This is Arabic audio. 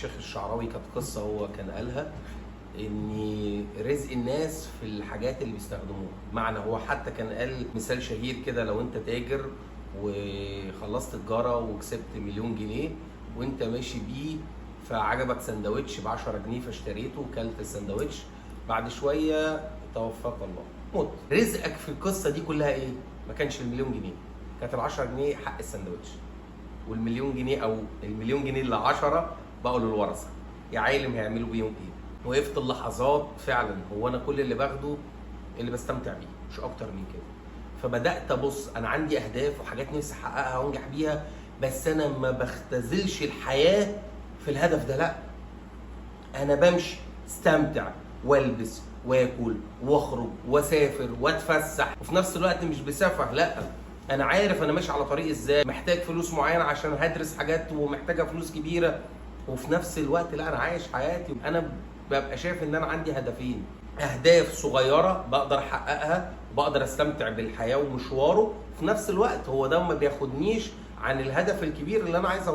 الشيخ الشعراوي كانت قصه هو كان قالها، ان رزق الناس في الحاجات اللي بيستخدموها. معنى هو حتى كان قال مثال شهير كده: لو انت تاجر وخلصت تجاره وكسبت مليون جنيه وانت ماشي بيه، فعجبك سندوتش ب 10 جنيه فاشتريته وكلت السندوتش، بعد شويه توفاك الله موت. رزقك في القصه دي كلها ايه؟ ما كانش المليون جنيه، كانت ال 10 جنيه حق السندوتش، والمليون جنيه او المليون جنيه اللي 10 بقوا للورثه. يا عالم هيعملوا بيهم ايه؟ وقفت اللحظات فعلا هو انا كل اللي باخده اللي بستمتع بيه، مش اكتر من كده. فبدات ابص انا عندي اهداف وحاجات نفسي احققها وانجح بيها، بس انا ما بختزلش الحياه في الهدف ده، لا، انا بمشي استمتع والبس واكل واخرج واسافر واتفسح، وفي نفس الوقت مش بسفه، لا، انا عارف انا ماشي على طريق ازاي، محتاج فلوس معينه عشان هدرس حاجات ومحتاجه فلوس كبيره، وفي نفس الوقت لا، انا عايش حياتي. انا ببقى شايف ان انا عندي هدفين، اهداف صغيره بقدر احققها وبقدر استمتع بالحياه ومشواره، في نفس الوقت هو ده ما بياخدنيش عن الهدف الكبير اللي انا عايز